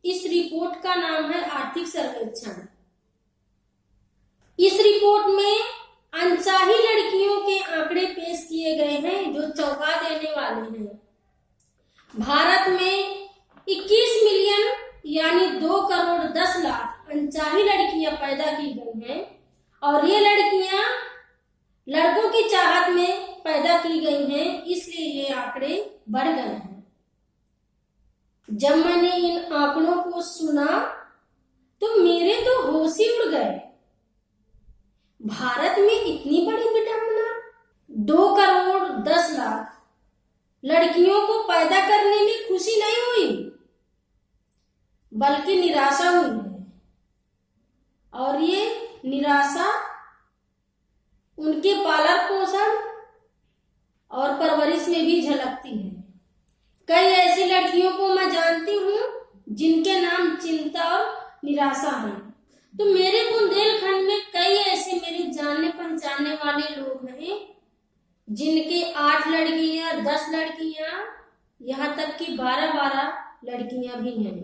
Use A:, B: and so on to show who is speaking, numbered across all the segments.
A: इस रिपोर्ट का नाम है आर्थिक सर्वेक्षण। इस रिपोर्ट में अनचाही लड़कियों के आंकड़े पेश किए गए हैं जो चौंका देने वाले हैं। भारत में 21 मिलियन यानी 2 करोड़ 10 लाख अनचाही लड़कियां पैदा की गई हैं और ये लड़कियां लड़कों की चाहत में पैदा की गई हैं, इसलिए ये आंकड़े बढ़ गए हैं। जब मैंने इन आंकड़ों को सुना तो मेरे तो होश ही उड़ गए। भारत में इतनी बड़ी विडंबना, 2 करोड़ 10 लाख लड़कियों को पैदा करने में खुशी नहीं हुई बल्कि निराशा हुई है। और ये निराशा उनके पालन पोषण और परवरिश में भी झलकती है। कई ऐसी लड़कियों को मैं जानती हूँ जिनके नाम चिंता और निराशा है। तो मेरे बुंदेलखंड में कई ऐसे मेरे जानने पहचानने वाले लोग हैं जिनके 8 लड़कियां, 10 लड़कियां, यहाँ तक कि 12-12 लड़कियां भी हैं।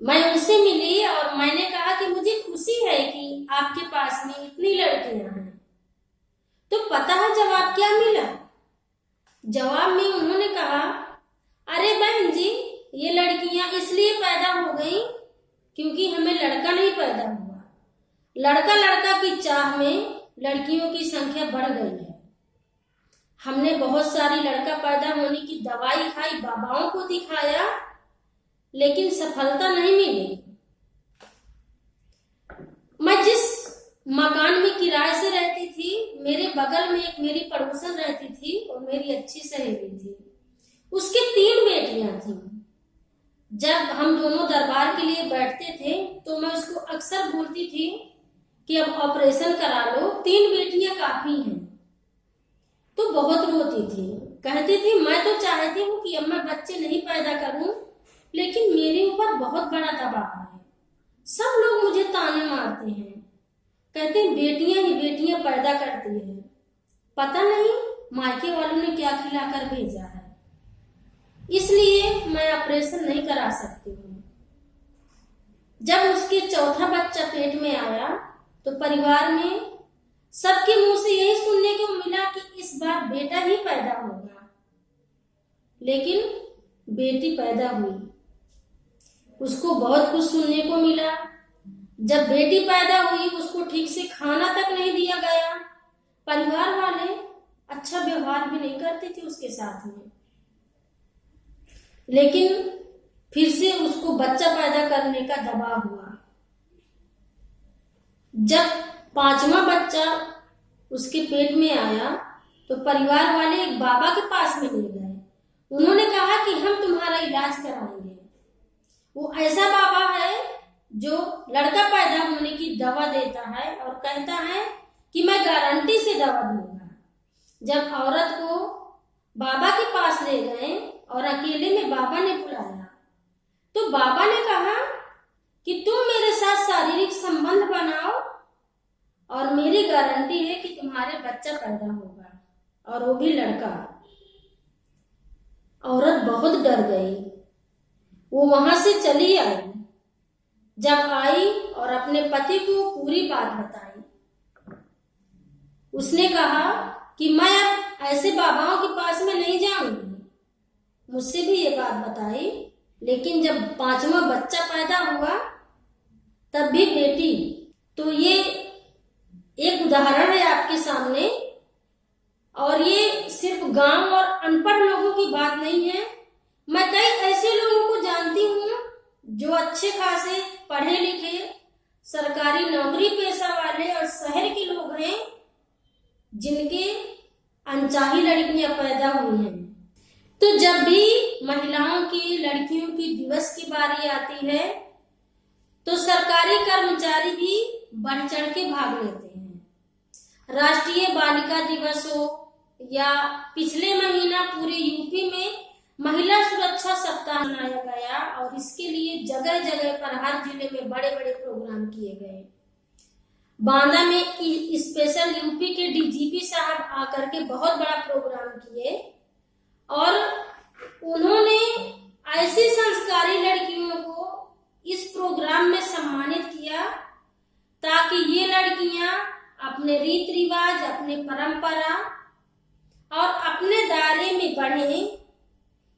A: मैं उनसे मिली और मैंने कहा कि मुझे खुशी है कि आपके पास में इतनी लड़कियां हैं। तो पता है जवाब क्या मिला? जवाब में उन्होंने कहा, अरे बहन जी, ये लड़कियां इसलिए पैदा हो गई क्योंकि हमें लड़का नहीं पैदा हुआ। लड़का की चाह में लड़कियों की संख्या बढ़ गई है। हमने बहुत सारी लड़का पैदा होने की दवाई खाई, बाबाओं को दिखाया, लेकिन सफलता नहीं मिली। मैं जिस मकान में किराए से रहती थी, मेरे बगल में एक मेरी पड़ोसन रहती थी और मेरी अच्छी सहेली थी। उसके 3 बेटियां थी। जब हम दोनों दरबार के लिए बैठते थे तो मैं उसको अक्सर बोलती थी कि अब ऑपरेशन करा लो, 3 बेटियां काफी हैं। तो बहुत रोती थी, कहती थी मैं तो चाहती हूँ कि अब मैं बच्चे नहीं पैदा करूं, लेकिन मेरे ऊपर बहुत बड़ा दबाव है। सब लोग मुझे ताने मारते हैं, कहते हैं बेटियां ही बेटियां पैदा करती हैं। पता नहीं मायके वालों ने क्या खिलाकर भेजा है, इसलिए मैं ऑपरेशन नहीं करा सकती हूँ। जब उसके चौथा बच्चा पेट में आया तो परिवार में सबके मुंह से यही सुनने को मिला कि इस बार बेटा ही पैदा होगा, लेकिन बेटी पैदा हुई। उसको बहुत कुछ सुनने को मिला। जब बेटी पैदा हुई उसको ठीक से खाना तक नहीं दिया गया। परिवार वाले अच्छा व्यवहार भी नहीं करते थे उसके साथ में, लेकिन फिर से उसको बच्चा पैदा करने का दबाव हुआ। जब 5वां बच्चा उसके पेट में आया तो परिवार वाले एक बाबा के पास में ले गए। उन्होंने कहा कि हम तुम्हारा इलाज कराएंगे। वो ऐसा बाबा है जो लड़का पैदा होने की दवा देता है और कहता है कि मैं गारंटी से दवा दूंगा। जब औरत को बाबा के पास ले गए और अकेले में बाबा ने बुलाया तो बाबा ने कहा कि तुम मेरे साथ शारीरिक संबंध बनाओ और मेरी गारंटी है कि तुम्हारे बच्चा पैदा होगा, और वो भी लड़का। औरत बहुत डर गई। वो वहां से चली आई। जब आई और अपने पति को पूरी बात बताई, उसने कहा कि मैं अब ऐसे बाबाओं के पास में नहीं जाऊंगी। मुझसे भी ये बात बताई, लेकिन जब 5वां बच्चा पैदा हुआ तब भी बेटी। तो ये एक उदाहरण है आपके सामने, और ये सिर्फ गांव और अनपढ़ लोगों की बात नहीं है। मैं कई ऐसे लोगों को जानती हूँ जो अच्छे खासे पढ़े लिखे, सरकारी नौकरी पेशा वाले और शहर के लोग हैं जिनके अनचाही लड़कियां पैदा हुई हैं। तो जब भी महिलाओं की, लड़कियों की दिवस की बारी आती है तो सरकारी कर्मचारी भी बढ़ चढ़ के भाग लेते हैं। राष्ट्रीय बालिका दिवस हो या पिछले महीना पूरे यूपी में महिला सुरक्षा सप्ताह मनाया गया, और इसके लिए जगह जगह पर हर जिले में बड़े बड़े प्रोग्राम किए गए। बांदा में स्पेशल यूपी के डीजीपी साहब आकर के बहुत बड़ा प्रोग्राम किए और उन्होंने ऐसी संस्कारी लड़कियों इस प्रोग्राम में सम्मानित किया ताकि ये लड़कियां अपने रीति रिवाज, अपने परंपरा और अपने दायरे में बढ़े।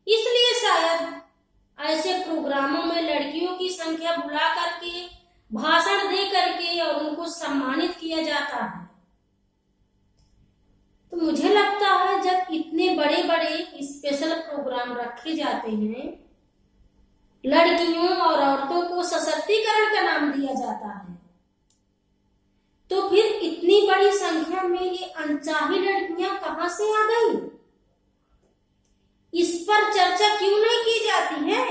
A: इसलिए शायद ऐसे प्रोग्रामों में लड़कियों की संख्या बुला करके, भाषण दे करके और उनको सम्मानित किया जाता है। तो मुझे लगता है जब इतने बड़े बड़े स्पेशल प्रोग्राम रखे जाते हैं, लड़कियों और औरतों को सशक्तिकरण का नाम दिया जाता है, तो फिर इतनी बड़ी संख्या में ये अनचाही लड़कियां कहां से आ गई? इस पर चर्चा क्यों नहीं की जाती है?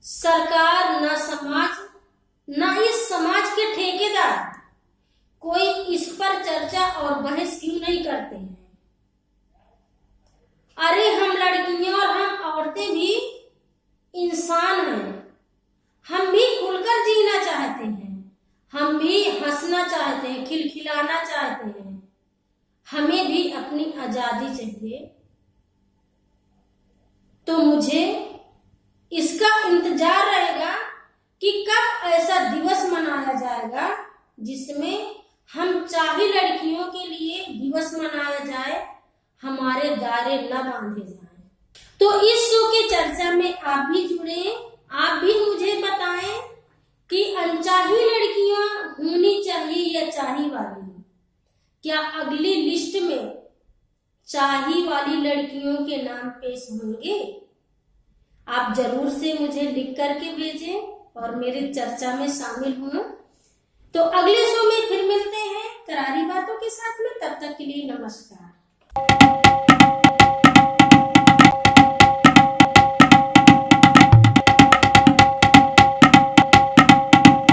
A: सरकार, न समाज, न इस समाज के ठेकेदार कोई इस पर चर्चा और बहस क्यों नहीं करते हैं? अरे हम लड़कियां और हम औरतें भी इंसान हैं, हम भी खुलकर जीना चाहते हैं, हम भी हंसना चाहते हैं, खिलखिलाना चाहते हैं, हमें भी अपनी आजादी चाहिए। तो मुझे इसका इंतजार रहेगा कि कब ऐसा दिवस मनाया जाएगा जिसमें हम चाही लड़कियों के लिए दिवस मनाया जाए, हमारे दायरे न बांधे जाएं। तो इस शो के चर्चा में आप भी जुड़े, आप भी मुझे बताएं कि अनचाही लड़कियां होनी चाहिए या चाही वाली? क्या अगली लिस्ट में चाही वाली लड़कियों के नाम पेश होंगे? आप जरूर से मुझे लिख करके भेजें और मेरे चर्चा में शामिल हों। तो अगले शो में फिर मिलते हैं करारी बातों के साथ में। तब तक के लिए नमस्कार।